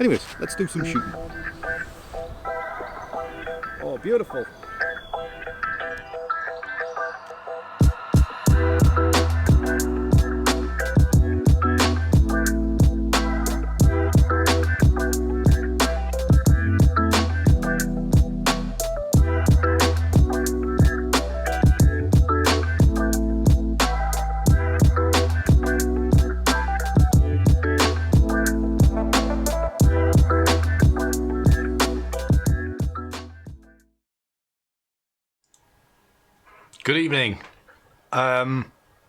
Anyways, let's do some shooting. Oh, beautiful. Good evening.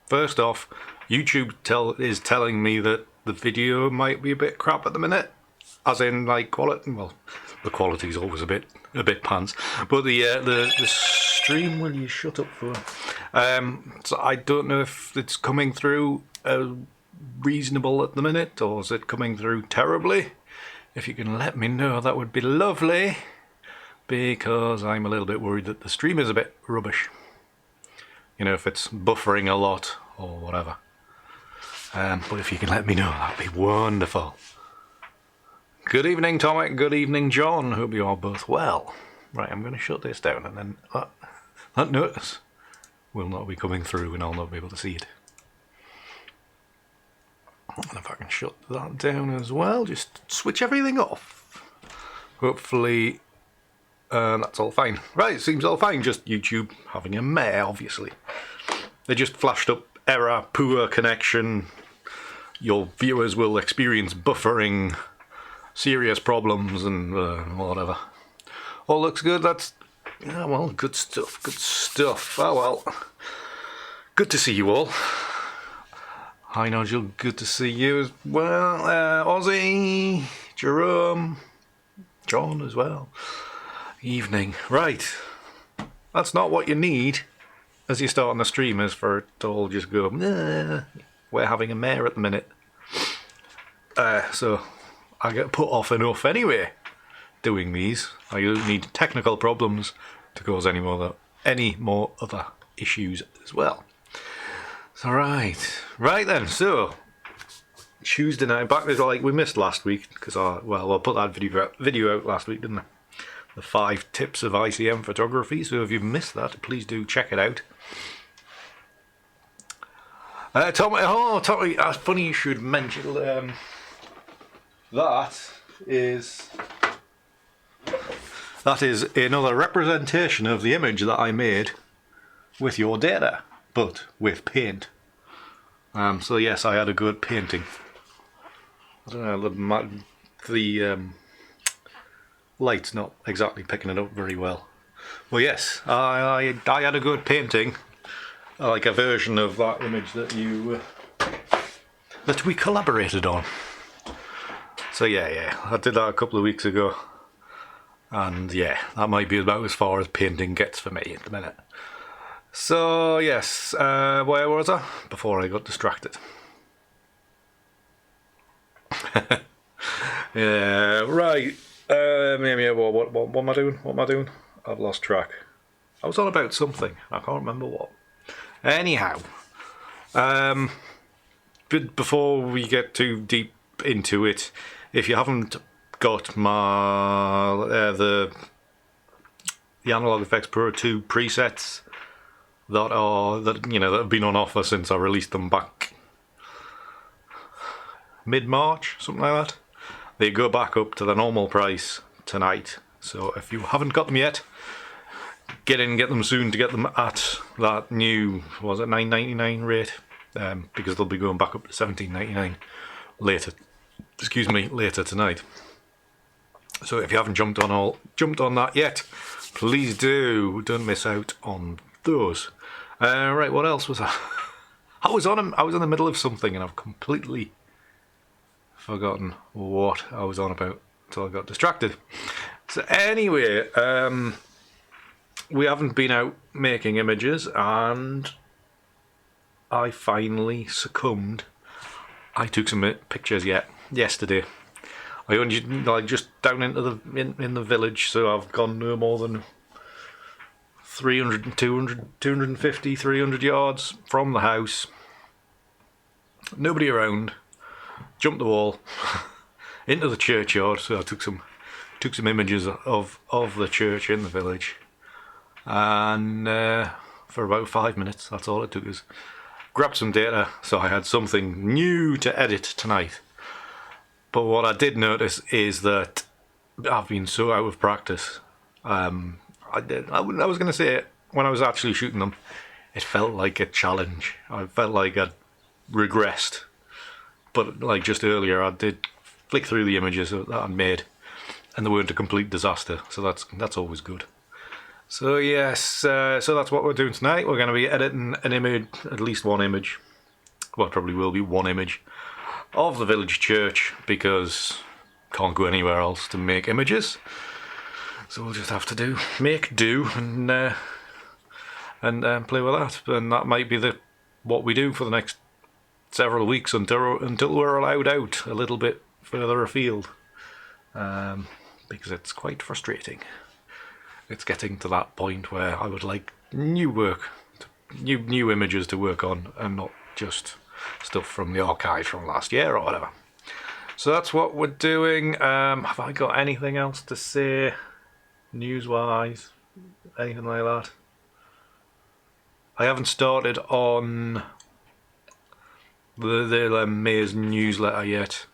First off, YouTube is telling me that the video might be a bit crap at the minute, as in like quality. Well, the quality's always a bit pants, but the stream. Will you shut up for? So I don't know if it's coming through reasonable at the minute, or is it coming through terribly? If you can let me know, that would be lovely, because I'm a little bit worried that the stream is a bit rubbish. You know, if it's buffering a lot or whatever. But if you can let me know, that'd be wonderful. Good evening, Tomic. Good evening, John. Hope you are both well. Right, I'm going to shut this down, and then that notice will not be coming through, and I'll not be able to see it. And if I can shut that down as well, just switch everything off. Hopefully that's all fine. Right, it seems all fine, just YouTube having a mare, obviously. They just flashed up error, poor connection, your viewers will experience buffering, serious problems, and whatever. All looks good, that's, yeah, well, good stuff, good stuff. Oh well, good to see you all. Hi Nigel, good to see you as well. Ozzy, Jerome, John as well. Evening. Right. That's not what you need as you start on the stream, is for it to all just go, nah, we're having a mare at the minute. So I get put off enough anyway doing these. I don't need technical problems to cause any more other issues as well. So right then, so Tuesday night, back to like we missed last week, because I put that video out last week, didn't I? The 5 tips of ICM photography, so if you've missed that, please do check it out. Tommy, it's funny you should mention that is another representation of the image that I made with your data, but with paint. So yes, I had a good painting. I don't know, the light's not exactly picking it up very well. Well, yes, I had a good painting, like a version of that image that we collaborated on. So yeah, I did that a couple of weeks ago, and yeah, that might be about as far as painting gets for me at the minute. So yes, where was I before I got distracted? Yeah, right. What am I doing? What am I doing? I've lost track. I was on about something. I can't remember what. Anyhow, but before we get too deep into it, if you haven't got my the Analog Efex Pro 2 presets that have been on offer since I released them back mid-March, something like that. They go back up to the normal price tonight. So if you haven't got them yet, get them soon to get them at that new, was it $9.99 rate? Because they'll be going back up to $17.99 later. Excuse me, later tonight. So if you haven't jumped on that yet, please do. Don't miss out on those. Right, what else was I? I was in the middle of something and I've completely forgotten what I was on about until I got distracted. So anyway, we haven't been out making images, and I finally succumbed. I took some pictures yesterday. I only just down into in the village, so I've gone no more than 300, 200, 250, 300 yards from the house. Nobody around. Jumped the wall into the churchyard. So I took some images of the church in the village, and for about 5 minutes, that's all it took us. Grabbed some data, so I had something new to edit tonight. But what I did notice is that I've been so out of practice. I was going to say, when I was actually shooting them, it felt like a challenge. I felt like I'd regressed. But like just earlier, I did flick through the images that I'd made, and they weren't a complete disaster. So that's always good. So yes, so that's what we're doing tonight. We're going to be editing an image, at least one image. Well, it probably will be one image of the village church, because can't go anywhere else to make images. So we'll just have to make do and play with that. And that might be what we do for the next several weeks until we're allowed out a little bit further afield, because it's quite frustrating. It's getting to that point where I would like new work, new images to work on, and not just stuff from the archive from last year or whatever. So that's what we're doing. Have I got anything else to say news-wise? Anything like that? I haven't started on the May's newsletter yet,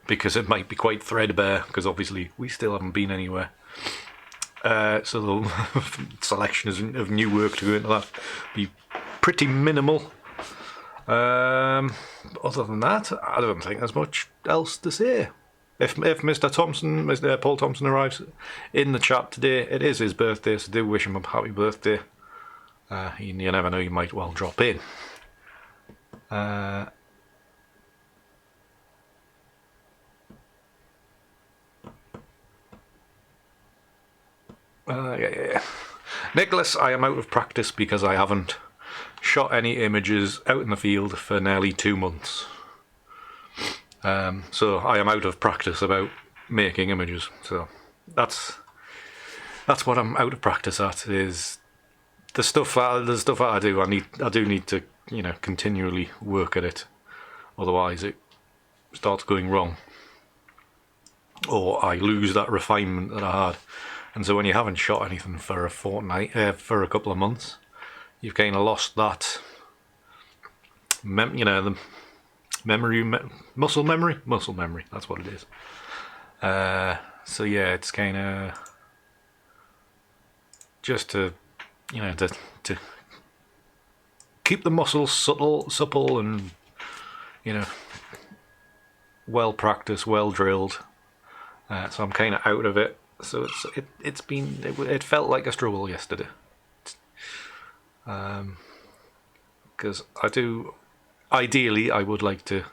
because it might be quite threadbare, because obviously we still haven't been anywhere. So the selection of new work to go into that be pretty minimal. Other than that, I don't think there's much else to say. If Mr. Paul Thompson arrives in the chat today, it is his birthday, so do wish him a happy birthday. You never know, you might well drop in. Yeah. Nicholas, I am out of practice because I haven't shot any images out in the field for nearly 2 months. So I am out of practice about making images. So that's what I'm out of practice at, is the stuff that I do. I do need to, continually work at it. Otherwise it starts going wrong, or I lose that refinement that I had. And so when you haven't shot anything for a fortnight, for a couple of months, you've kind of lost that, the muscle memory. That's what it is. So yeah, it's kind of just to keep the muscles supple, and well practiced, well drilled. So I'm kind of out of it. So it felt like a struggle yesterday, because ideally I would like to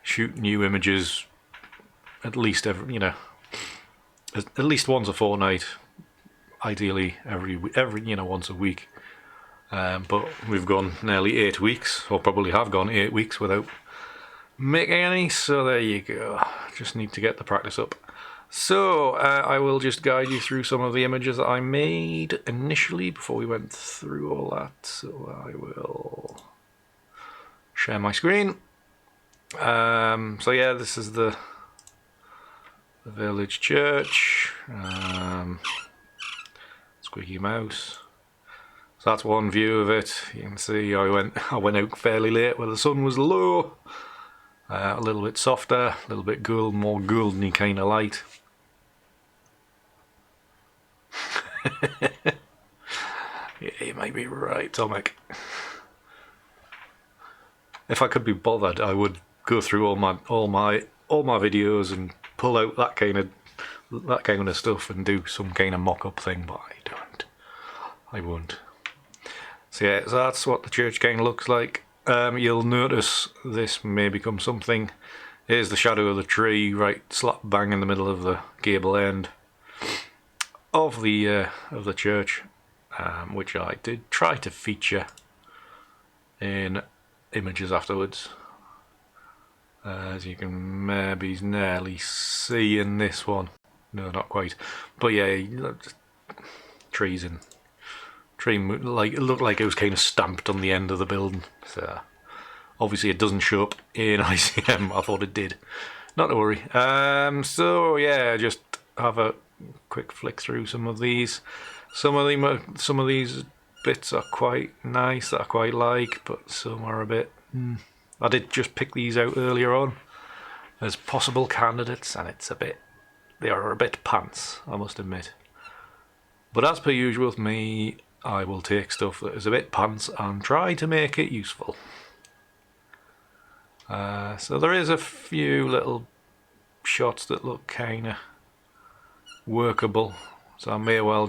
shoot new images at least at least once a fortnight, ideally every once a week. But we've gone nearly 8 weeks, or probably have gone 8 weeks without making any. So there you go. Just need to get the practice up. So I will just guide you through some of the images that I made initially before we went through all that. So I will share my screen. So yeah, this is the village church. Squeaky mouse. So that's one view of it. You can see I went out fairly late where the sun was low. A little bit softer, a little bit more goldeny kind of light. Yeah, you might be right, Tomek. If I could be bothered, I would go through all my videos and pull out that kind of stuff and do some kind of mock-up thing, but I won't. So yeah, so that's what the church kind of looks like. You'll notice this may become something. Here's the shadow of the tree right slap bang in the middle of the gable end of the church, which I did try to feature in images afterwards, as you can maybe nearly see in this one. No, not quite, but yeah, just trees and like it looked like it was kind of stamped on the end of the building. So obviously it doesn't show up in ICM. I thought it did. Not to worry. So yeah, just have a quick flick through some of these. Some of these bits are quite nice that I quite like, but some are a bit. I did just pick these out earlier on as possible candidates, and they are a bit pants, I must admit. But as per usual with me, I will take stuff that is a bit pants and try to make it useful. So there is a few little shots that look kinda workable, so I may well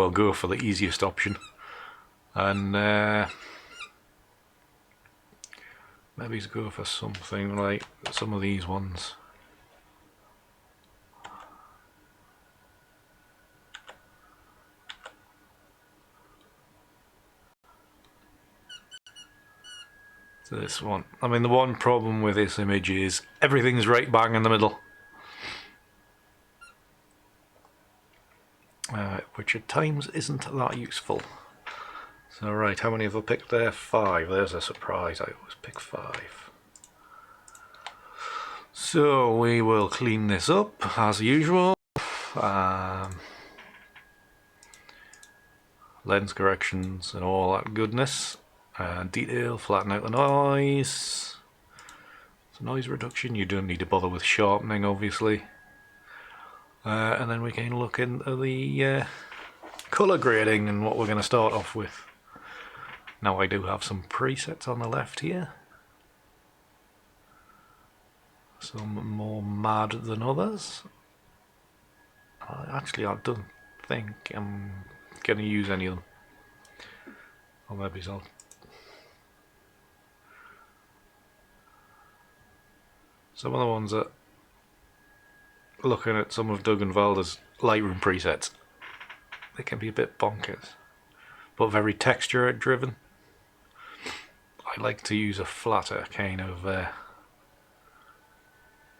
go for the easiest option, and maybe go for something like some of these ones. So this one, I mean, the one problem with this image is everything's right bang in the middle, which at times isn't that useful. So right, how many have I picked there? 5. There's a surprise, I always pick 5. So we will clean this up as usual. Lens corrections and all that goodness. Detail, flatten out the noise. So noise reduction, you don't need to bother with sharpening, obviously. And then we can look into the colour grading and what we're going to start off with. Now I do have some presets on the left here. Some more mad than others. Actually, I don't think I'm going to use any of them. Or maybe I'll... Some of the ones that... Looking at some of Doug and Valder's Lightroom presets, they can be a bit bonkers, but very texture driven. I like to use a flatter kind of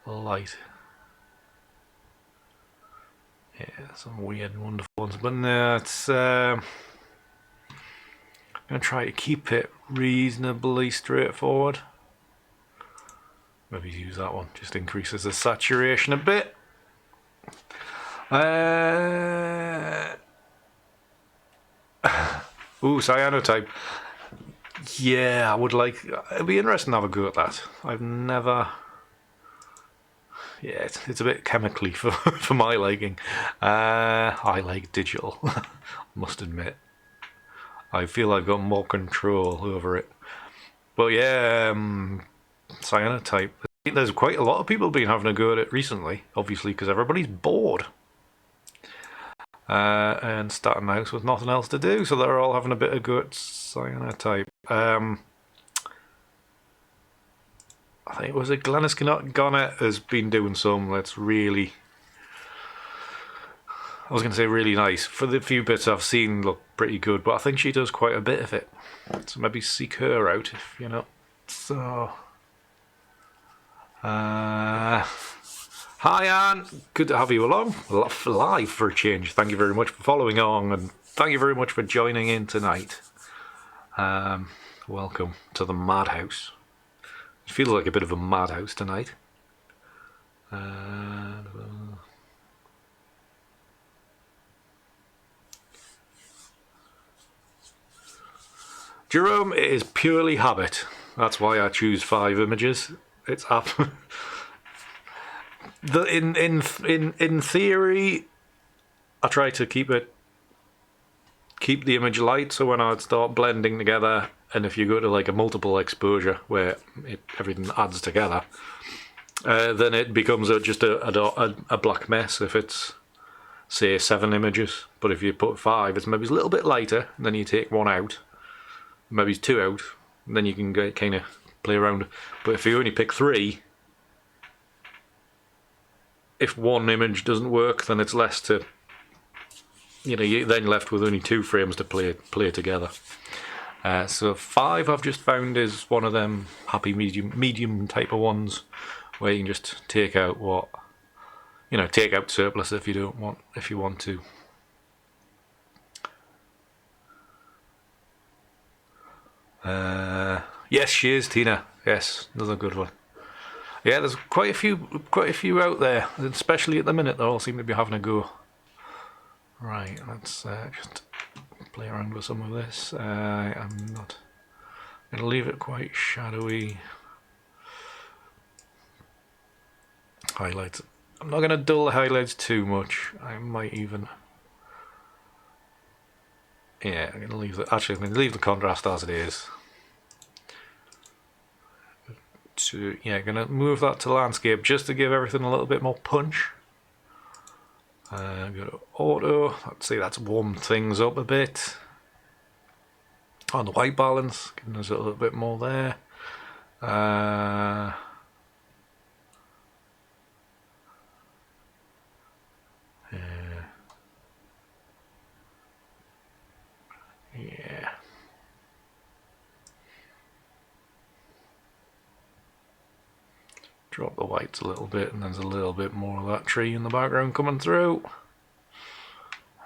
light. Yeah, some weird and wonderful ones, but no, it's I'm going to try to keep it reasonably straightforward. Maybe use that one, just increases the saturation a bit. Ooh, cyanotype. Yeah, I would like... It'd be interesting to have a go at that. I've never... Yeah, it's a bit chemically for, for my liking. I like digital, must admit. I feel I've got more control over it. But yeah, cyanotype. There's quite a lot of people been having a go at it recently, obviously, because everybody's bored. And starting the house with nothing else to do, so they're all having a bit of go at cyanotype. I think it was Glenys Gonnet has been doing some that's really, I was going to say really nice. For the few bits I've seen look pretty good, but I think she does quite a bit of it. So maybe seek her out if you're not. So, hi Anne, good to have you along, live for a change. Thank you very much for following on, and thank you very much for joining in tonight. Welcome to the madhouse. It feels like a bit of a madhouse tonight. Jerome, it is purely habit. That's why I choose 5 images. It's up. In theory, I try to keep the image light, so when I start blending together, and if you go to like a multiple exposure where everything adds together, then it becomes just a black mess if it's, say, 7 images. But if you put 5, it's maybe a little bit lighter, and then you take 1 out, maybe 2 out, and then you can kind of play around. But if you only pick 3, if 1 image doesn't work, then it's less to, you're then left with only 2 frames to play together. So 5 I've just found is one of them happy medium type of ones where you can just take out take out surplus if you want to. Yes, she is, Tina. Yes, another good one. Yeah, there's quite a few out there, especially at the minute. They all seem to be having a go. Right, let's just play around with some of this. I'm not going to leave it quite shadowy. Highlights. I'm not going to dull the highlights too much. I might even. Yeah, I'm going to leave the. Actually, I'm going to leave the contrast as it is. So yeah, going to move that to landscape just to give everything a little bit more punch. Go to auto. Let's see, that's warmed things up a bit. On the white balance, giving us a little bit more there. Yeah. Drop the whites a little bit, and there's a little bit more of that tree in the background coming through.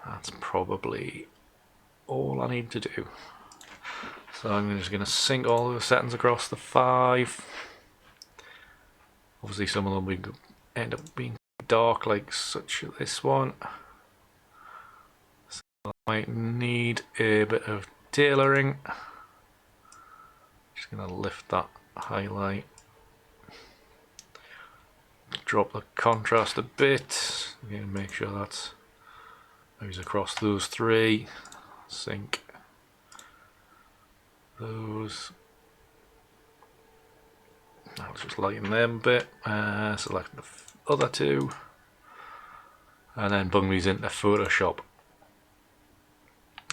That's probably all I need to do. So I'm just going to sync all those settings across the 5. Obviously some of them will end up being dark, like such as this one. So I might need a bit of tailoring. Just going to lift that highlight. Drop the contrast a bit. Again, make sure that's moves across those 3. Sync those. I'll just lighten them a bit. Select the other 2, and then bung these into Photoshop.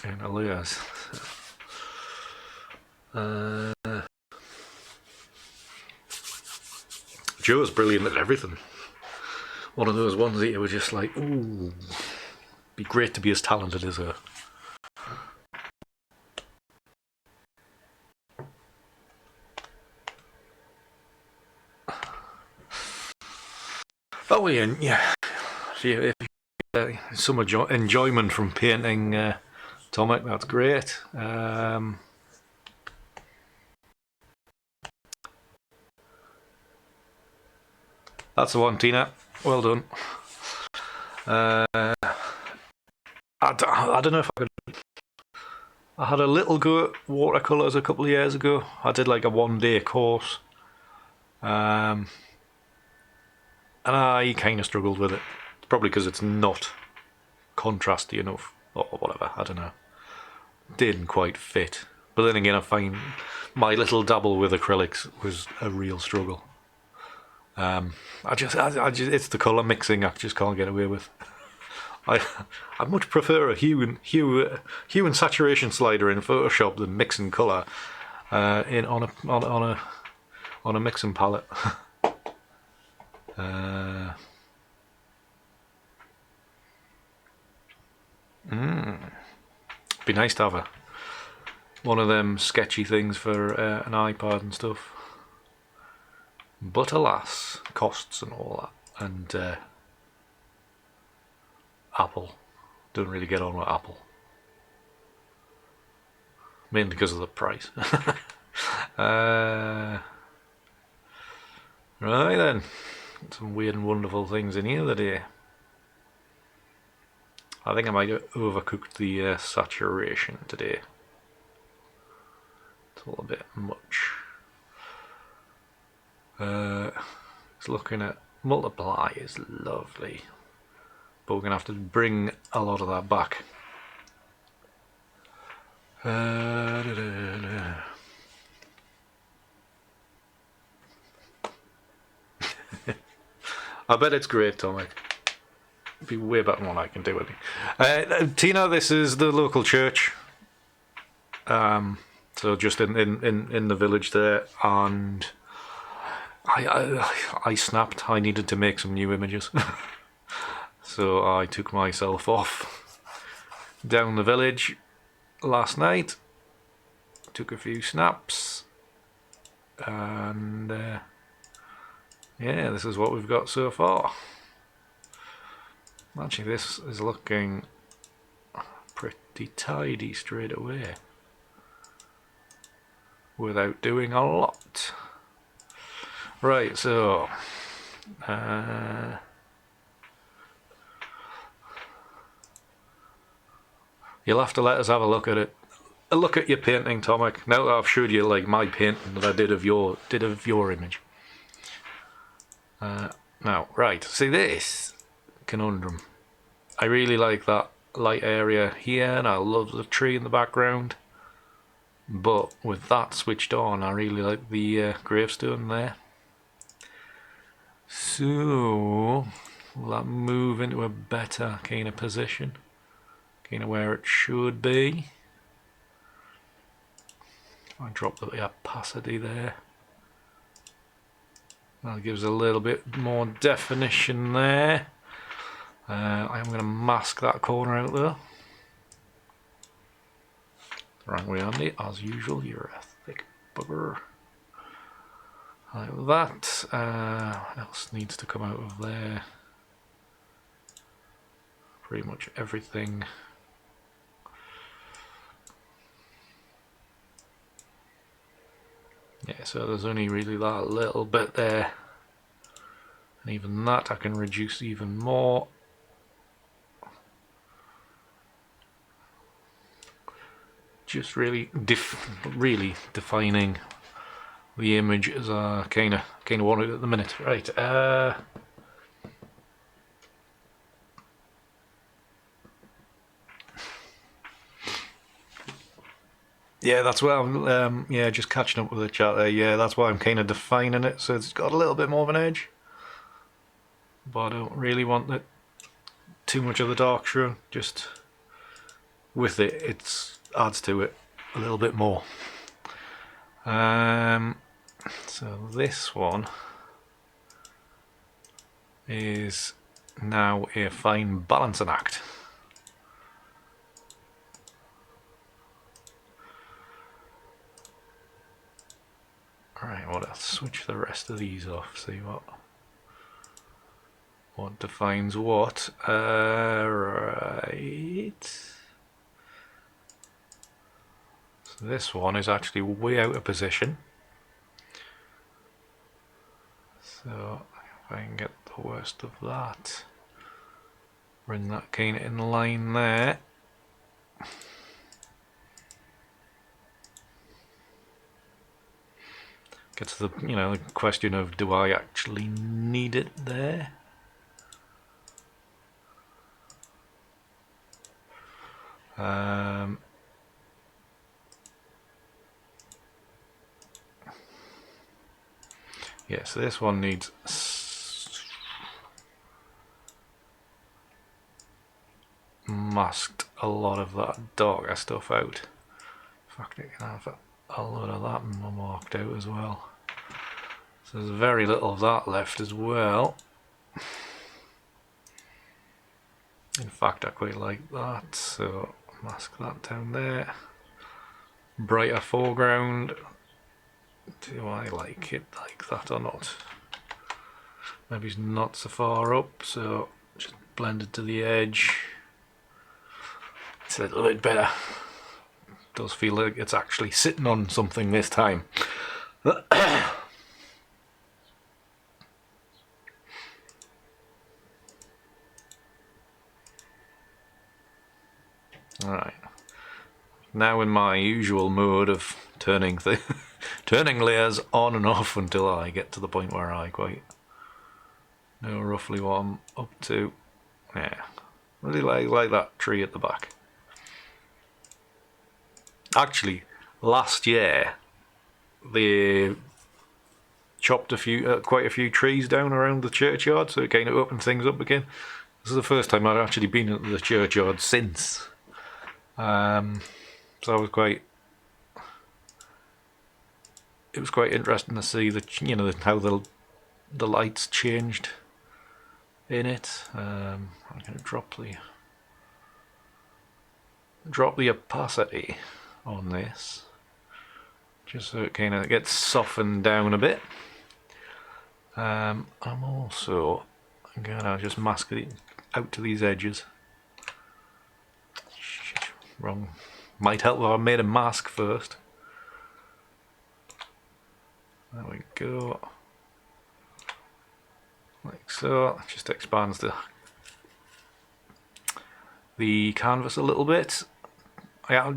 And layers. Joe's brilliant at everything. One of those ones that you were just like, ooh, be great to be as talented as her. Oh yeah. If you get some enjoyment from painting Tomic, that's great. That's the one, Tina. Well done. I don't know if I could. I had a little go at watercolours a couple of years ago. I did like a 1-day course. And I kind of struggled with it. Probably because it's not contrasty enough, or whatever, I don't know. Didn't quite fit. But then again, I find my little dabble with acrylics was a real struggle. I just, it's the colour mixing I just can't get away with. I much prefer a hue and saturation slider in Photoshop than mixing colour on a mixing palette. Be nice to have one of them sketchy things for an iPad and stuff. But alas, costs and all that, and Apple, don't really get on with Apple. Mainly because of the price. Right then, some weird and wonderful things in here today. I think I might have overcooked the saturation today. It's a little bit much. It's looking at multiply is lovely, but we're going to have to bring a lot of that back. I bet it's great, Tommy. It'd be way better than what I can do with it. Tina, this is the local church. So just in the village there, and I snapped. I needed to make some new images. So I took myself off down the village last night, took a few snaps, and yeah, this is what we've got so far. Actually, this is looking pretty tidy straight away without doing a lot. Right, so you'll have to let us have a look at it. A look at your painting, Tomek. Now that I've showed you like my painting that I did of your image. Now, right, see this conundrum. I really like that light area here, and I love the tree in the background. But with that switched on, I really like the gravestone there. So, will that move into a better kind of position? Kind of where it should be. I drop the opacity there. That gives a little bit more definition there. I am going to mask that corner out there. Wrong way, Andy. As usual, you're a thick bugger. Like that. What else needs to come out of there? Pretty much everything. Yeah, so there's only really that little bit there. And even that I can reduce even more. Just really defining the image as I kind of want it at the minute. Right. Yeah, that's why I'm just catching up with the chat there. Yeah, that's why I'm kind of defining it so it's got a little bit more of an edge. But I don't really want it too much of the dark show. Just with it, it adds to it a little bit more. So this one is now a fine balancing act. Right, well, let's switch the rest of these off, see what defines what. Right. So this one is actually way out of position. So if I can get the worst of that, bring that kind of in line there. Gets to the question of, do I actually need it there? Yeah, so this one needs masked a lot of that darker stuff out. In fact, it can have a lot of that marked out as well. So there's very little of that left as well. In fact, I quite like that, so mask that down there. Brighter foreground. Do I like it like that or not? Maybe it's not so far up, so just blend it to the edge. It's a little bit better. It does feel like it's actually sitting on something this time. Alright. Now in my usual mode of turning layers on and off until I get to the point where I quite know roughly what I'm up to. Yeah, really like that tree at the back. Actually, last year they chopped quite a few trees down around the churchyard, so it kind of opened things up again. This is the first time I've actually been at the churchyard since. So I was it was quite interesting to see how the lights changed in it. I'm going to drop the opacity on this just so it kind of gets softened down a bit. I'm also gonna just mask it out to these edges. Shit, wrong. Might help if I made a mask first. There we go. like so. It just expands the canvas a little bit. I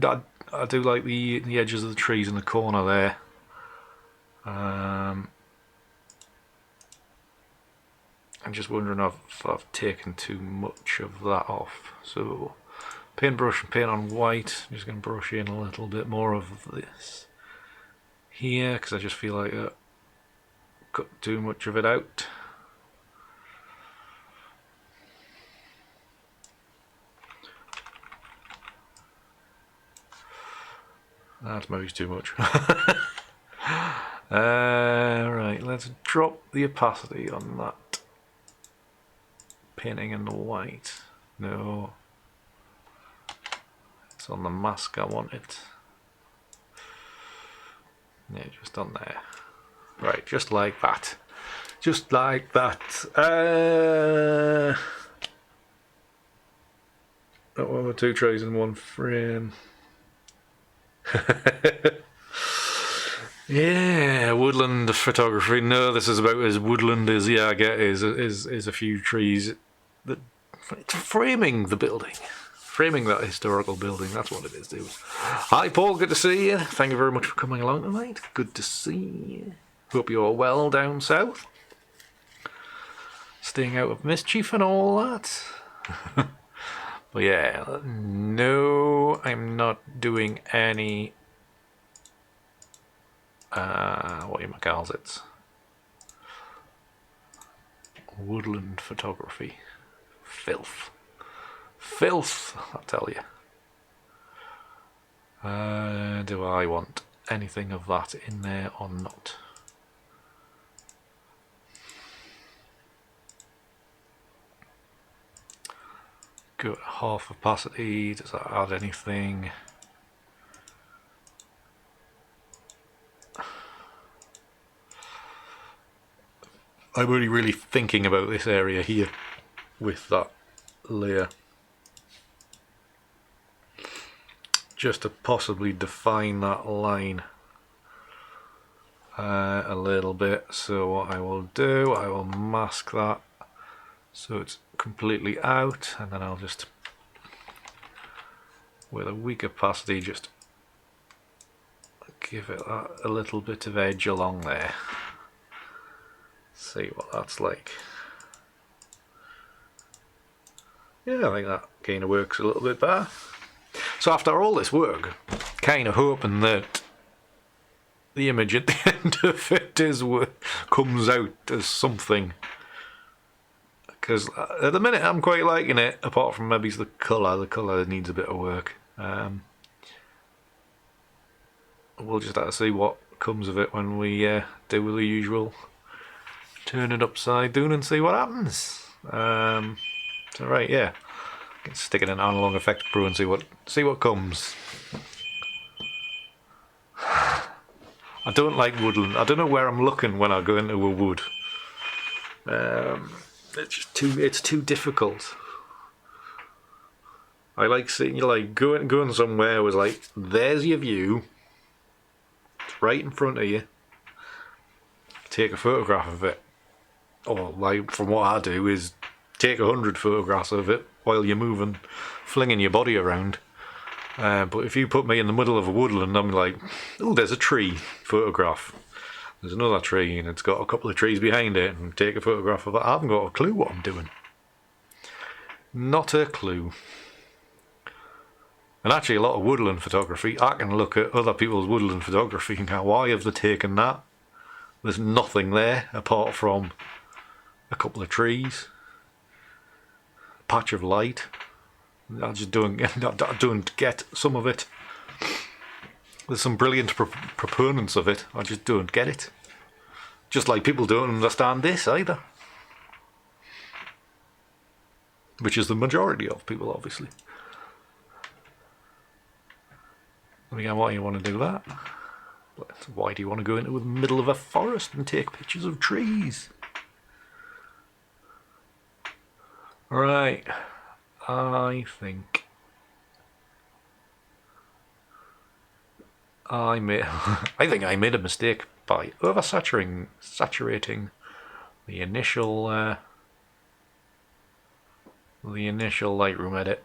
do like the edges of the trees in the corner there. I'm just wondering if I've taken too much of that off. So paintbrush and paint on white. I'm just going to brush in a little bit more of this here because I just feel like I cut too much of it out. That's maybe too much. Right, let's drop the opacity on that painting in the white. No, it's on the mask I want it. Yeah, just on there. Right, just like that. Just like that. That one with 2 trays in 1 frame. Yeah, woodland photography. No, this is about as woodland as I get is a few trees. It's framing the building. Framing that historical building, that's what it is, dude. Hi Paul, good to see you. Thank you very much for coming along tonight. Good to see you. Hope you're well down south. Staying out of mischief and all that. But yeah, no, I'm not doing any what you calls it, woodland photography. Filth, I tell you. Do I want anything of that in there or not? Go at half opacity. Does that add anything? I'm only really thinking about this area here with that layer, just to possibly define that line a little bit. So what I will do, I will mask that so it's completely out, and then I'll just, with a weak opacity, just give it a little bit of edge along there. See what that's like. Yeah, I think that kind of works a little bit better. So after all this work, kind of hoping that the image at the end of it comes out as something. Because at the minute I'm quite liking it, apart from maybe the colour. The colour needs a bit of work. We'll just have to see what comes of it when we do the usual turn it upside down and see what happens. So right, yeah, stick it in Analog Efex Pro and see what comes. I don't like woodland. I don't know where I'm looking when I go into a wood. It's too difficult. I like seeing you like going somewhere with like, there's your view. It's right in front of you. Take a photograph of it. Or like from what I do is take 100 photographs of it while you're moving, flinging your body around. But if you put me in the middle of a woodland, I'm like, oh, there's a tree, photograph. There's another tree and it's got a couple of trees behind it, and take a photograph of it. I haven't got a clue what I'm doing. Not a clue. And actually a lot of woodland photography, I can look at other people's woodland photography and go, why have they taken that? There's nothing there apart from a couple of trees, a patch of light. I just don't get some of it. There's some brilliant proponents of it. I just don't get it. Just like people don't understand this either. Which is the majority of people, obviously. Again, why do you want to do that? Why do you want to go into the middle of a forest and take pictures of trees? Right, I think I made a mistake by saturating the initial Lightroom edit.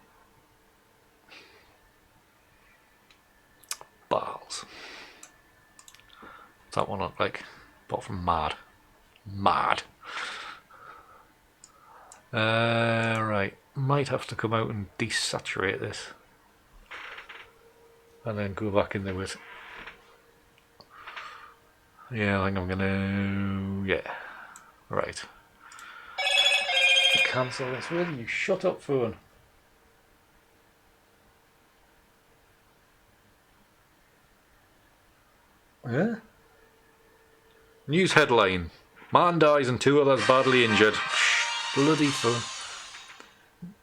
Balls. What's that one look like? Apart from mad. Mad. Right. Might have to come out and desaturate this. And then go back in there with... Yeah, I think I'm gonna... Yeah. Right. Cancel this. Will you shut up, phone? Yeah? News headline. Man dies and 2 others badly injured. Bloody phone.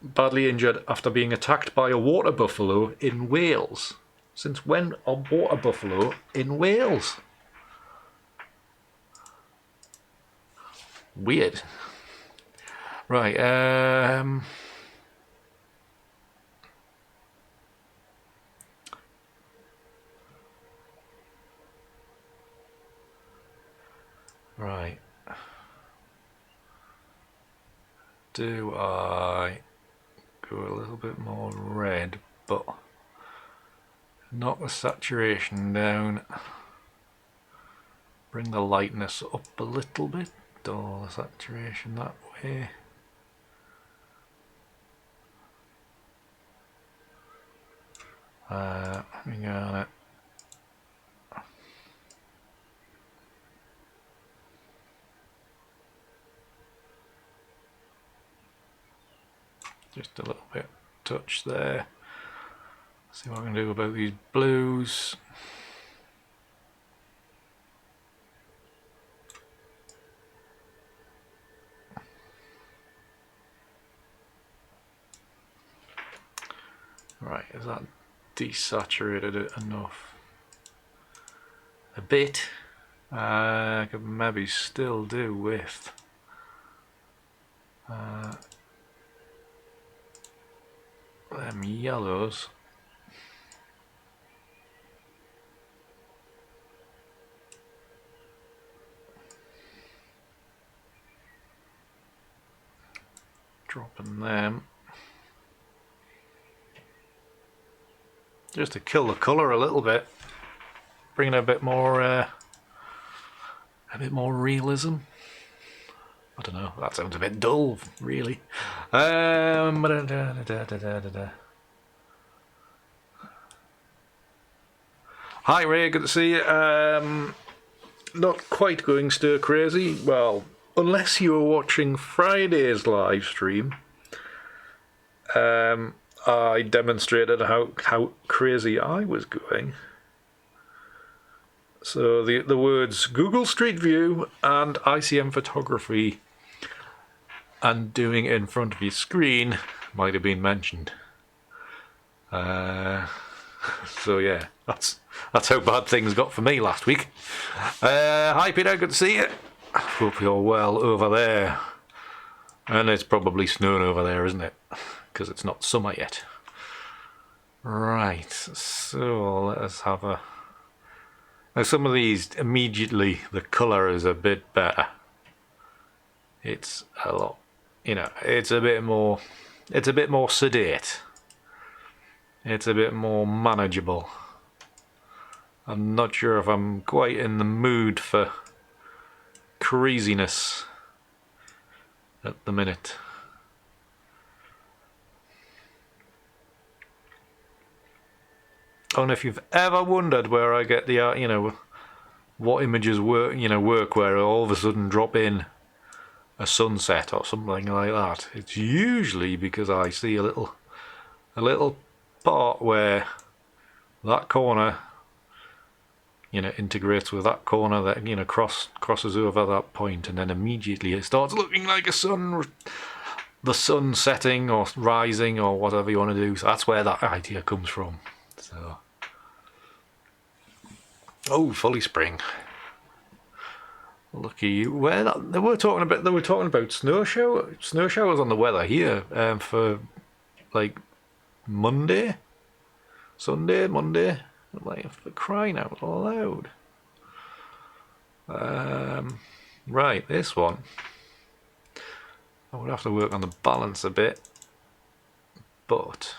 Badly injured after being attacked by a water buffalo in Wales. Since when a water buffalo in Wales? Weird. Right, right. Do I go a little bit more red, but knock the saturation down, bring the lightness up a little bit, dull the saturation that way. Hang on it. Just a little bit touch there. See what I can do about these blues. Right, is that desaturated it enough? A bit. I could maybe still do with them yellows. Dropping them. Just to kill the colour a little bit. Bringing a bit more realism. I don't know, that sounds a bit dull, really. Hi Ray, good to see you. Not quite going stir crazy. Well, unless you were watching Friday's live stream, I demonstrated how crazy I was going. So the words Google Street View and ICM photography and doing it in front of your screen might have been mentioned. So yeah, that's how bad things got for me last week. Hi Peter, good to see you. Hope you're well over there. And it's probably snowing over there, isn't it? Because it's not summer yet. Right, so let us have a... Now some of these, immediately the colour is a bit better. It's a lot, you know, it's a bit more sedate. It's a bit more manageable. I'm not sure if I'm quite in the mood for craziness at the minute. And if you've ever wondered where I get the, you know, what images work where I all of a sudden drop in a sunset or something like that, it's usually because I see a little part where that corner, you know, integrates with that corner that, you know, crosses over that point, and then immediately it starts looking like a the sun setting or rising or whatever you want to do. So that's where that idea comes from. So, oh, fully spring. Lucky you. Where they were talking about snow showers on the weather here for like Monday. I'm like, for crying out loud. Right, this one. I would have to work on the balance a bit, but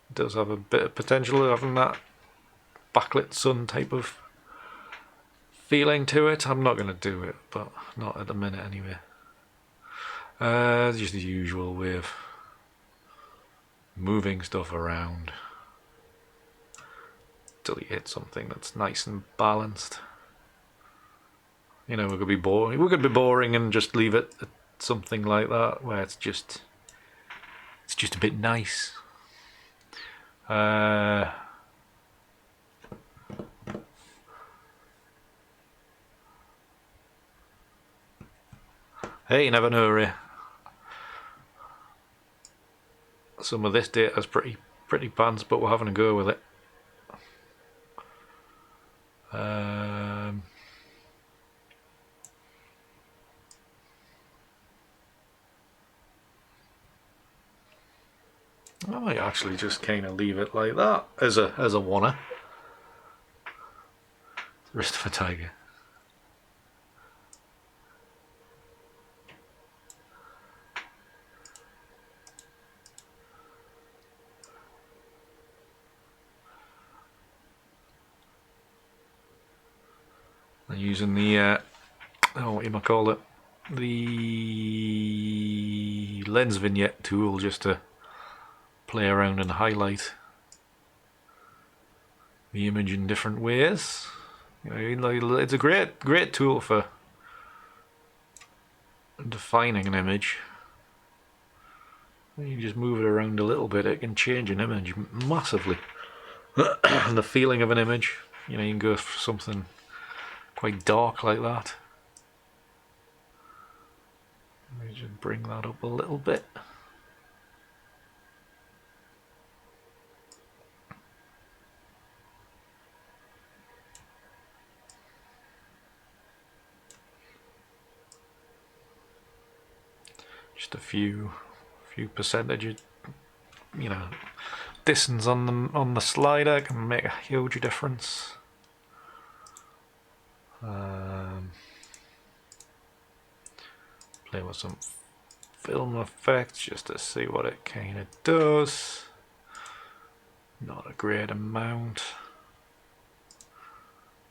it does have a bit of potential of having that backlit sun type of feeling to it. I'm not going to do it, but not at the minute anyway. Just the usual way of moving stuff around till you hit something that's nice and balanced. You know, we could be boring. We could be boring and just leave it at something like that, where it's just a bit nice. Hey, you never know, Ray. Some of this data's pretty pants, but we're having a go with it. I might actually just kind of leave it like that as a wanna. Wrist of a tiger. I'm using the what you might call it, the lens vignette tool, just to play around and highlight the image in different ways. You know, it's a great tool for defining an image. When you just move it around a little bit, it can change an image massively. And the feeling of an image, you know, you can go for something quite dark like that. Let me just bring that up a little bit. Just a few percentages, you know, distance on the slider can make a huge difference. Play with some film effects just to see what it kind of does. Not a great amount,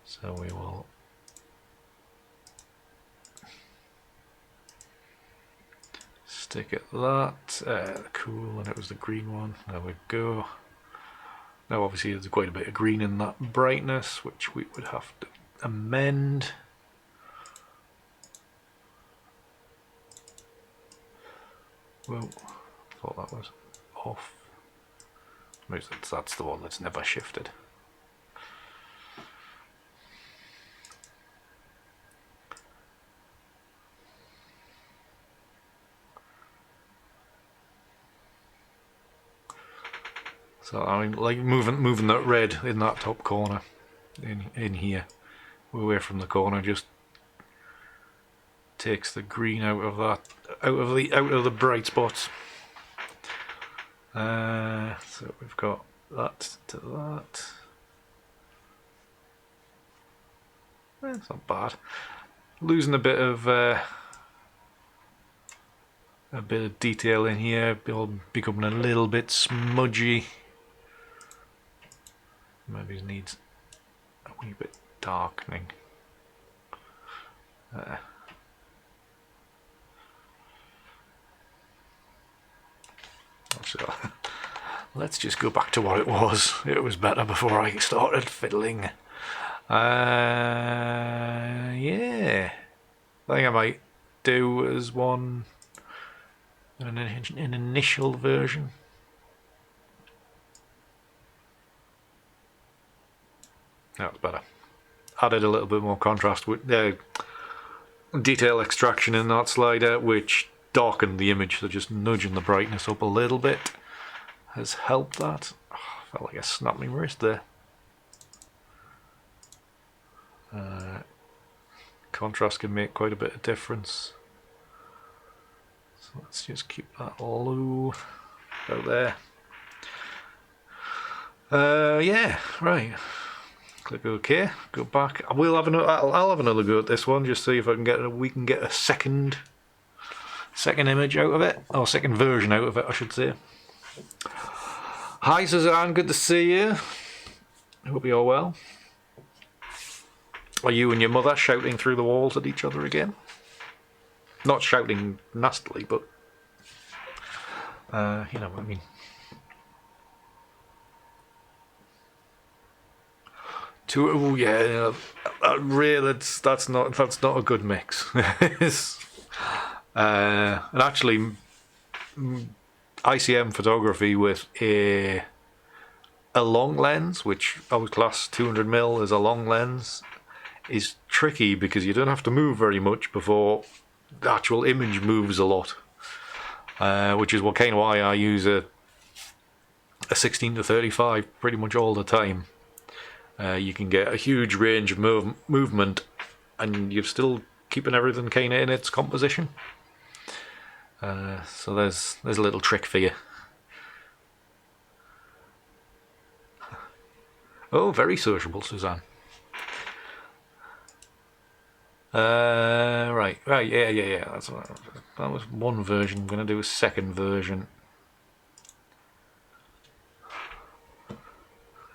so we will stick at that. Cool, and it was the green one. There we go. Now obviously there's quite a bit of green in that brightness, which we would have to amend. Whoa, thought that was off. Maybe that's the one that's never shifted. So I mean, like moving that red in that top corner, in here, away from the corner, just takes the green out of that, out of the bright spots. So we've got that to that. It's not bad. Losing a bit of detail in here, becoming a little bit smudgy. Maybe it needs a wee bit darkening. So let's just go back to what it was. It was better before I started fiddling. Yeah, I think I might do as an initial version. That's better. Added a little bit more contrast with detail extraction in that slider, which darkened the image, so just nudging the brightness up a little bit has helped that. Oh, felt like I snapped my wrist there. Contrast can make quite a bit of difference. So let's just keep that low out there. Yeah, right. Click OK. Go back. I'll have another go at this one. Just see if I can get we can get a second image out of it, or second version out of it, I should say. Hi Suzanne, good to see you. Hope you're well. Are you and your mother shouting through the walls at each other again? Not shouting nastily, but you know what I mean. Oh yeah, really, that's not a good mix. And actually, ICM photography with a long lens, which I would class 200mm as a long lens, is tricky because you don't have to move very much before the actual image moves a lot, which is kind of why I use a 16-35 pretty much all the time. You can get a huge range of movement, and you're still keeping everything kind of in its composition. So there's a little trick for you. Oh, very sociable, Suzanne. Right, yeah. That was one version. I'm going to do a second version.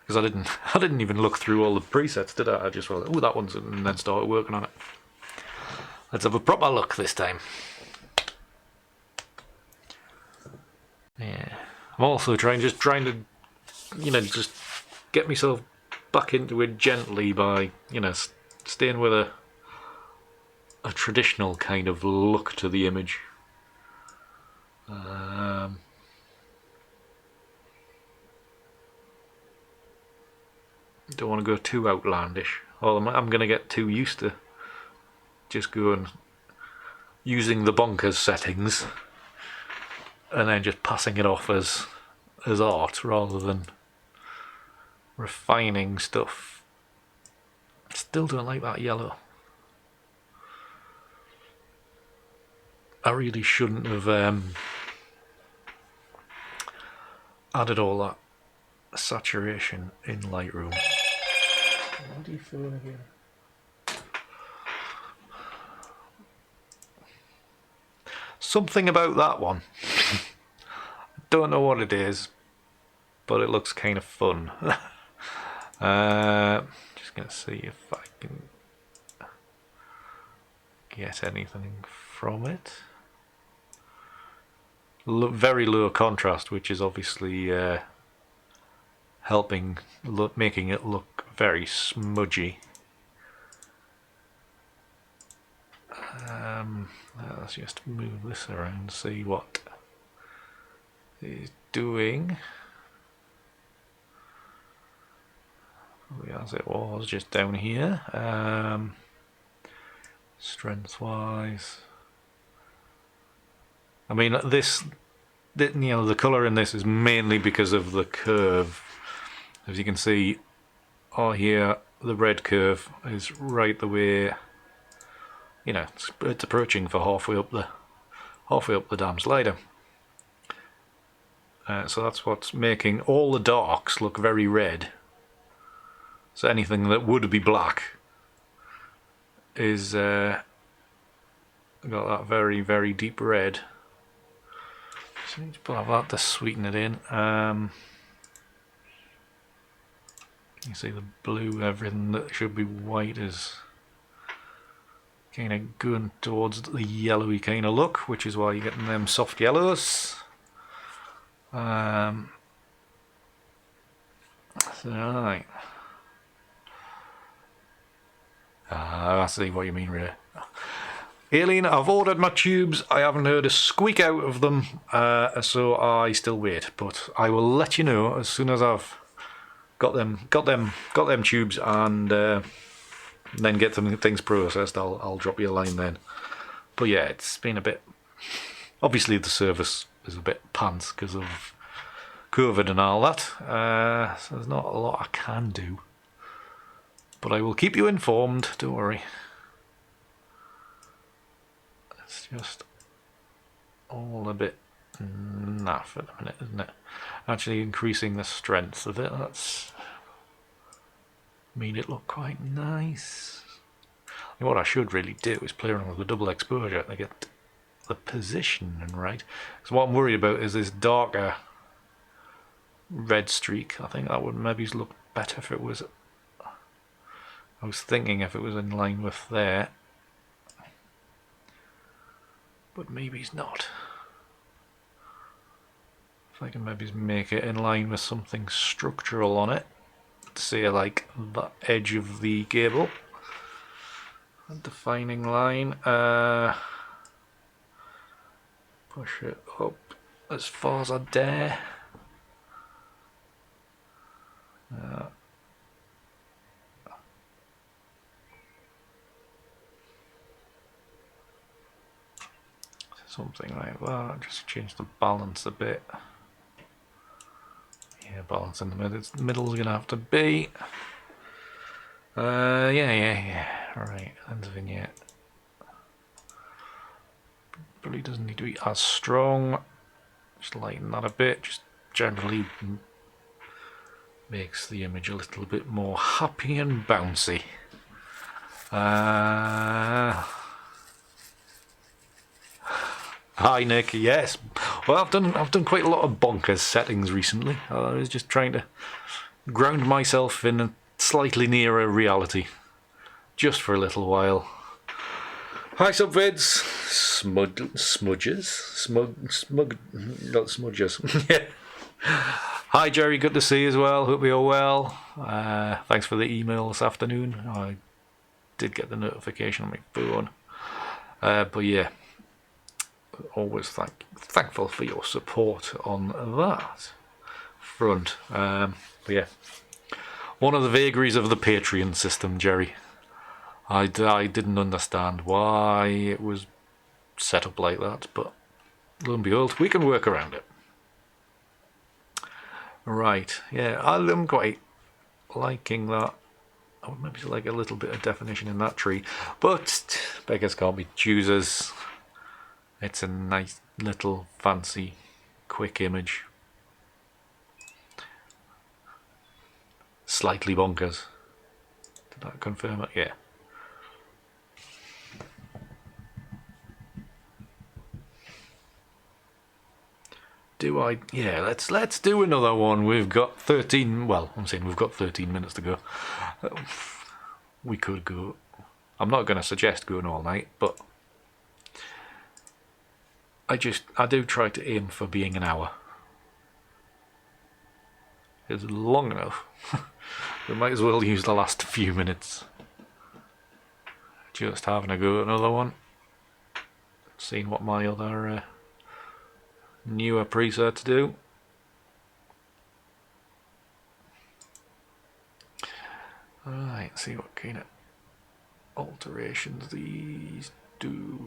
Because I didn't even look through all the presets, did I? I just went, oh, that one's, and then started working on it. Let's have a proper look this time. Yeah, I'm also trying to, you know, just get myself back into it gently by, you know, staying with a traditional kind of look to the image. Don't want to go too outlandish, or I'm going to get too used to just going using the bonkers settings and then just passing it off as art rather than refining stuff. Still don't like that yellow. I really shouldn't have added all that saturation in Lightroom. What do you feel again? Something about that one. Don't know what it is, but it looks kind of fun. Just gonna see if I can get anything from it. Very low contrast, which is obviously helping, making it look very smudgy. Let's just move this around and see what it's doing. As it was just down here. Strength wise, I mean, you know, the colour in this is mainly because of the curve. As you can see, here the red curve is right the way, you know, it's approaching for halfway up the damn slider. So that's what's making all the darks look very red. So anything that would be black is got that very, very deep red. So need to have that to sweeten it in. You see the blue, everything that should be white is kind of going towards the yellowy kind of look, which is why you're getting them soft yellows. So right. I see what you mean, really. Aileen, I've ordered my tubes. I haven't heard a squeak out of them, so I still wait. But I will let you know as soon as I've got them tubes, and then get some things processed. I'll drop you a line then. But yeah, it's been a bit. Obviously, the service is a bit pants because of COVID and all that. So there's not a lot I can do. But I will keep you informed. Don't worry. It's just all a bit naff at the minute, isn't it? Actually increasing the strength of it. That's made it look quite nice. And what I should really do is play around with the double exposure to get the position right. So what I'm worried about is this darker red streak. I think that would maybe look better if it was, I was thinking if it was in line with there, but maybe it's not. If I can maybe make it in line with something structural on it, say like the edge of the gable, a defining line, push it up as far as I dare. Something like that, just change the balance a bit. Yeah, balance in the middle is going to have to be. Yeah. Alright, end of vignette. Probably doesn't need to be as strong. Just lighten that a bit, just generally makes the image a little bit more happy and bouncy. Hi Nick, yes. Well, I've done quite a lot of bonkers settings recently. I was just trying to ground myself in a slightly nearer reality, just for a little while. Hi subvids, not smudgers. Yeah. Hi Jerry, good to see you as well. Hope you're well. Thanks for the email this afternoon. I did get the notification on my phone. But yeah, always thankful for your support on that front. But yeah, one of the vagaries of the Patreon system, Jerry. I didn't understand why it was set up like that, but lo and behold, we can work around it. Right, yeah, I'm quite liking that. I would maybe like a little bit of definition in that tree, but beggars can't be choosers. It's a nice little fancy quick image. Slightly bonkers. Did that confirm it? Yeah. Yeah, let's do another one. We've got 13, well, I'm saying we've got 13 minutes to go. We could go, I'm not going to suggest going all night, but I do try to aim for being an hour. It's long enough. We might as well use the last few minutes. Just having a go at another one. Seeing what my other newer presets do. Alright, see what kind of alterations these do.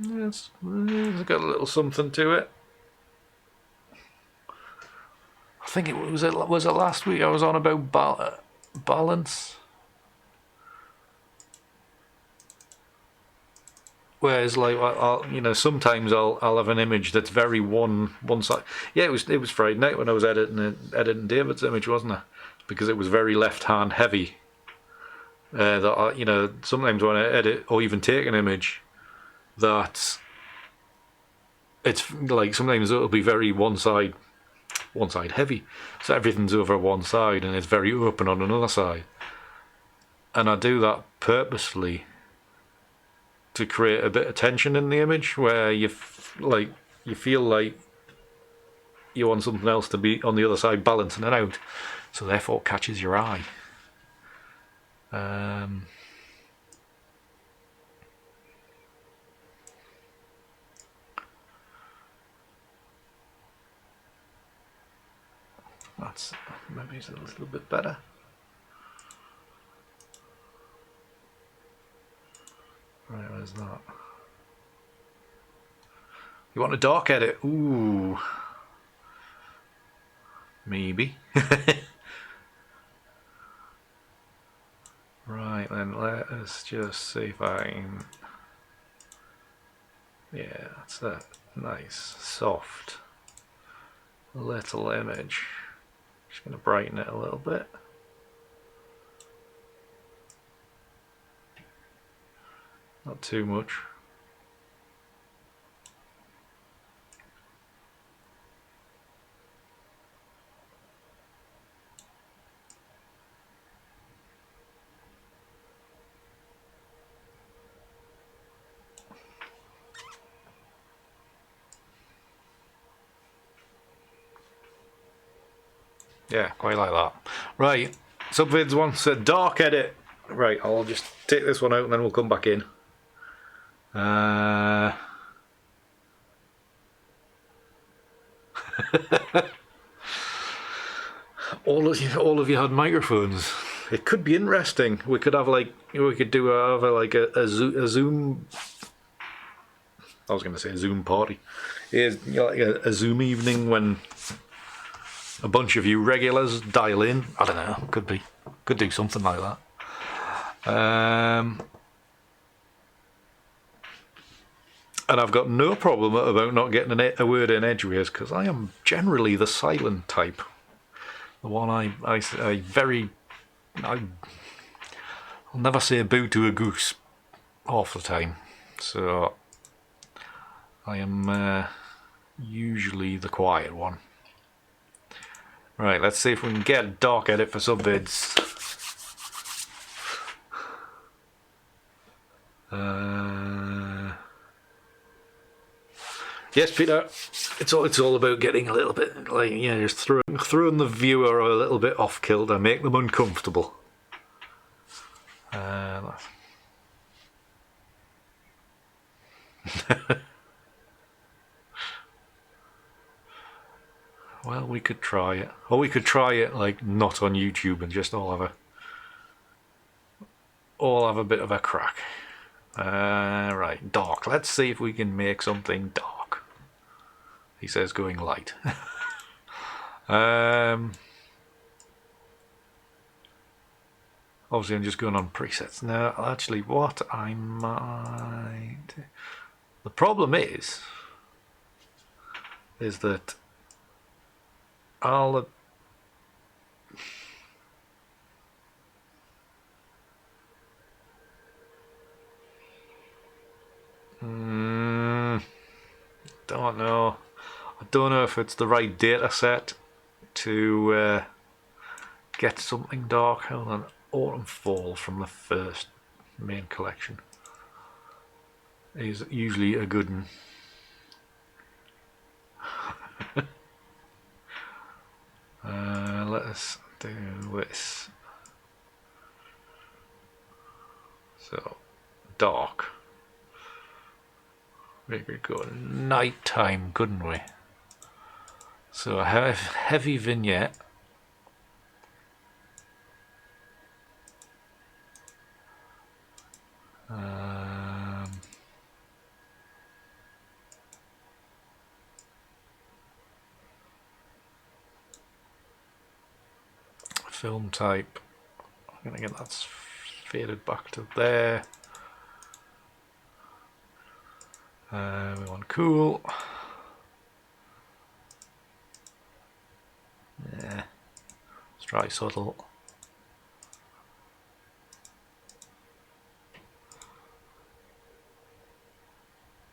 Yes, it's got a little something to it. I think it was it last week I was on about balance. Whereas, like, sometimes I'll have an image that's very one side. Yeah, it was Friday night when I was editing David's image, wasn't it? Because it was very left hand heavy. That sometimes when I edit or even take an image, that it's like sometimes it'll be very one side heavy, so everything's over one side and it's very open on another side, and I do that purposefully to create a bit of tension in the image where you feel like you want something else to be on the other side balancing it out, so therefore it catches your eye. That's maybe it's a little bit better. Right, where's that? You want a dark edit? Ooh. Maybe. Right then, let us just see if I can... Yeah, that's that. Nice, soft little image. Just going to brighten it a little bit. Not too much. Yeah, quite like that. Right, Subvids wants a dark edit. Right, I'll just take this one out and then we'll come back in. All of you had microphones. It could be interesting. We could have like we could do a Zoom. I was going to say a Zoom party. Like a Zoom evening when a bunch of you regulars dial in. I don't know. Could do something like that. And I've got no problem about not getting a word in edgeways because I am generally the silent type. The one I'll never say boo to a goose half the time. So I am usually the quiet one. Right, let's see if we can get a dark edit for Subvids. Yes, Peter. It's all about getting a little bit like just throwing the viewer a little bit off kilter, make them uncomfortable. Well, we could try it, or we could try it like not on YouTube and just all have a bit of a crack. Right, dark. Let's see if we can make something dark. He says going light. Obviously I'm just going on presets. Now actually what I might... The problem is that I'll... don't know. I don't know if it's the right data set to get something dark. Hold on. Autumn Fall from the first main collection is usually a good one. Let us do this. So, dark. We could go nighttime, couldn't we? So a heavy vignette. Film type. I'm gonna get that faded back to there. We want cool. Yeah. Let's try subtle.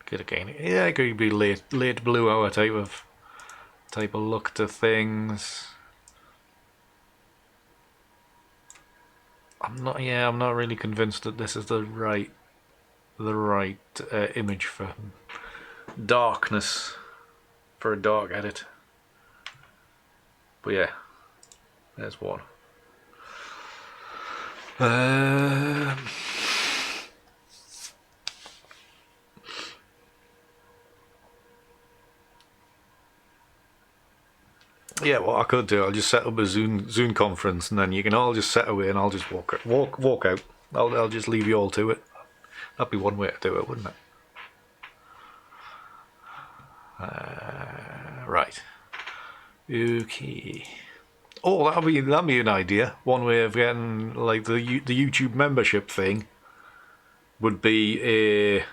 Good again. Yeah, it could be late blue hour type of look to things. I'm not really convinced that this is the right image for darkness, for a dark edit. But yeah, there's one. Yeah, what I could do, I'll just set up a Zoom conference, and then you can all just set away, and I'll just walk out. I'll just leave you all to it. That'd be one way to do it, wouldn't it? Right. Okay. Oh, that'd be an idea. One way of getting like the YouTube membership thing would be a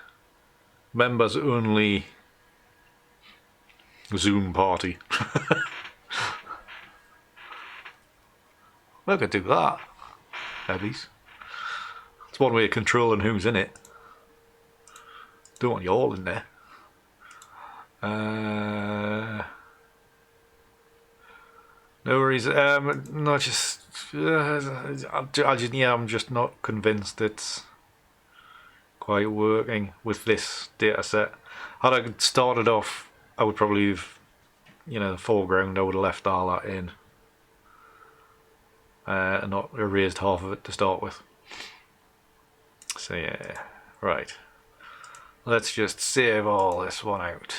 members only Zoom party. We could do that. Maybe. It's one way of controlling who's in it. Don't want you all in there. No worries. Not just. I'm just not convinced it's quite working with this data set. Had I started off, I would probably have, the foreground, I would have left all that in. And not erased half of it to start with. So yeah, right. Let's just save all this one out.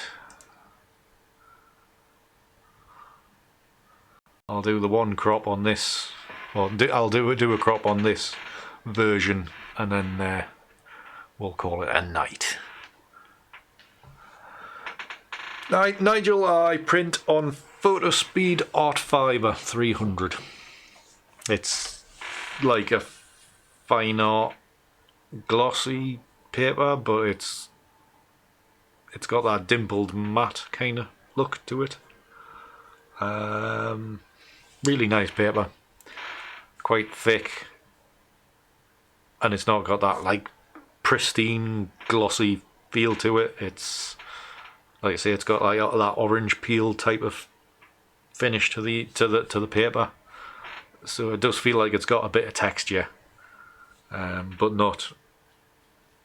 I'll do the one crop on this. Well, I'll do a crop on this version, and then we'll call it a night. Nigel, I print on Photospeed Art Fiber 300. It's like a fine art glossy paper, but it's got that dimpled matte kind of look to it. Really nice paper, quite thick, and it's not got that like pristine glossy feel to it. It's like I say, it's got like that orange peel type of finish to the paper. So it does feel like it's got a bit of texture, but not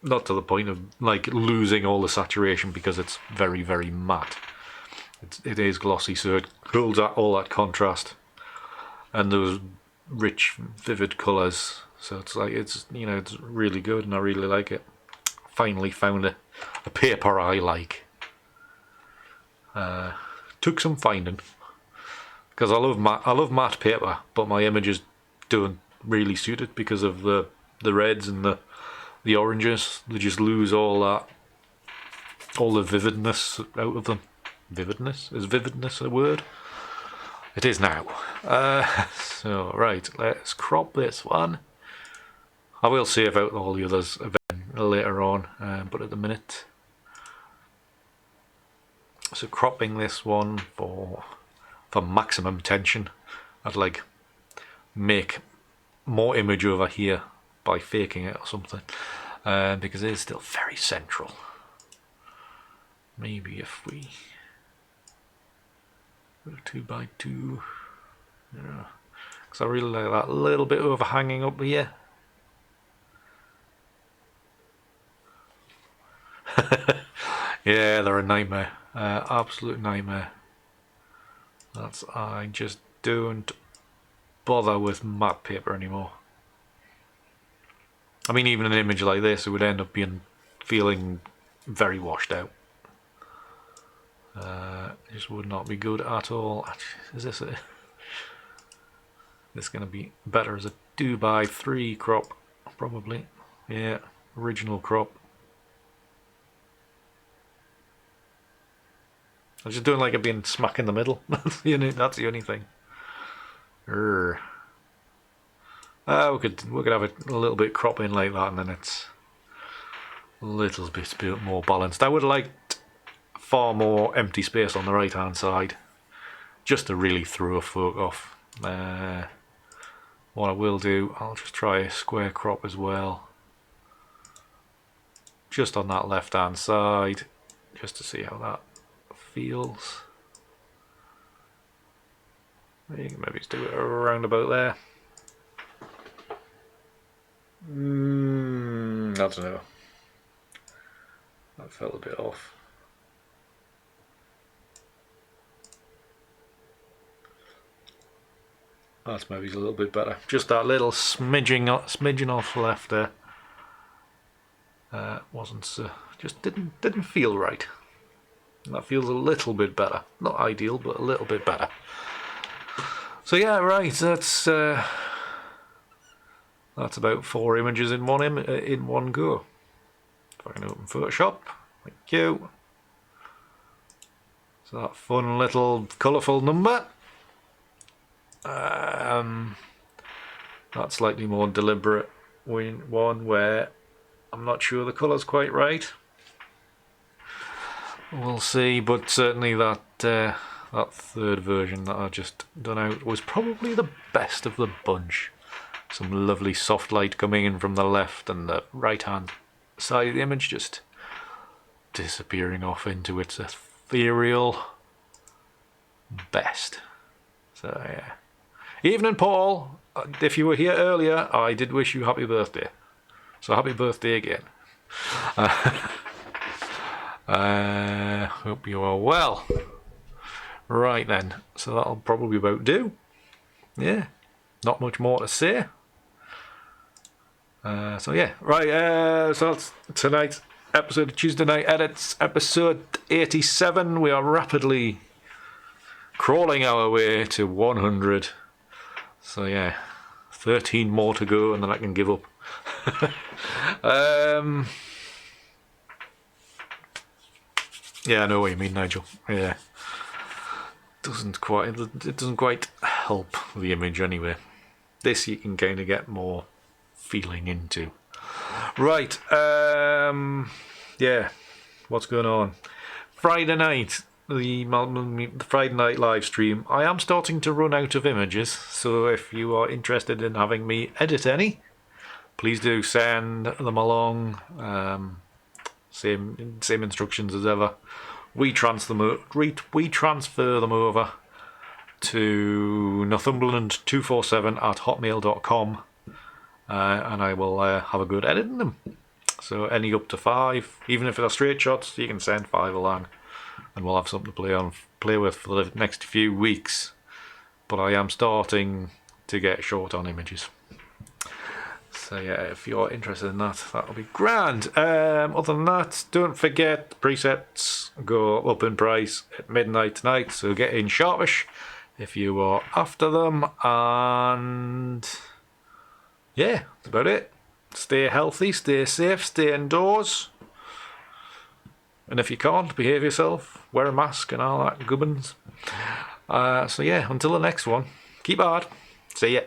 to the point of like losing all the saturation, because it's very, very matte. It is glossy, so it holds all that contrast and those rich, vivid colours. So it's like it's really good, and I really like it. Finally found a paper I like. Took some finding. Because I love matte paper, but my images don't really suit it because of the reds and the oranges. They just lose all the vividness out of them. Vividness? Is vividness a word? It is now. So right, let's crop this one. I will save out all the others later on, but at the minute. So cropping this one for maximum tension. I'd like make more image over here by faking it or something, because it is still very central. Maybe if we go 2x2, yeah, because I really like that little bit overhanging up here. Yeah, they're a nightmare, absolute nightmare. I just don't bother with matte paper anymore. I mean, even an image like this, it would end up feeling very washed out. It just would not be good at all. Is this going to be better as a 2x3 crop? Probably. Yeah, original crop. I was just doing like it being smack in the middle. That's the only thing. We could have it a little bit crop in like that, and then it's a little bit more balanced. I would have liked far more empty space on the right hand side, just to really throw a folk off. What I will do, I'll just try a square crop as well, just on that left hand side, just to see how that feels. Maybe just do it around about there. I don't know. That felt a bit off. That's maybe a little bit better. Just that little smidgen off left there. Wasn't just didn't feel right. That feels a little bit better. Not ideal, but a little bit better. So yeah, right. That's about 4 images in one go. If I can open Photoshop, thank you. So that fun little colourful number. That slightly more deliberate one where I'm not sure the colour's quite right. We'll see, but certainly that third version that I just done out was probably the best of the bunch. Some lovely soft light coming in from the left, and the right hand side of the image just disappearing off into its ethereal best. So yeah. Evening, Paul. If you were here earlier, I did wish you happy birthday. So happy birthday again. Hope you are well. Right then, so that'll probably about do. Yeah, not much more to say. So yeah, right. So that's tonight's episode of Tuesday Night Edits, episode 87. We are rapidly crawling our way to 100. So yeah, 13 more to go, and then I can give up. Yeah, I know what you mean, Nigel. Yeah, it doesn't quite help the image anyway. This you can kind of get more feeling into. Right. Yeah. What's going on? Friday night. The Friday night live stream. I am starting to run out of images, so if you are interested in having me edit any, please do send them along. Same instructions as ever. We transfer them over to Northumberland 247@hotmail.com, and I will have a good editing them. So any up to 5, even if they're straight shots, you can send 5 along, and we'll have something to play with for the next few weeks. But I am starting to get short on images. So yeah, if you're interested in that, that'll be grand. Other than that, don't forget presets go up in price at midnight tonight, so get in sharpish if you are after them. And yeah, that's about it. Stay healthy, stay safe, stay indoors. And if you can't, behave yourself, wear a mask and all that gubbins. So yeah, until the next one, keep hard. See ya.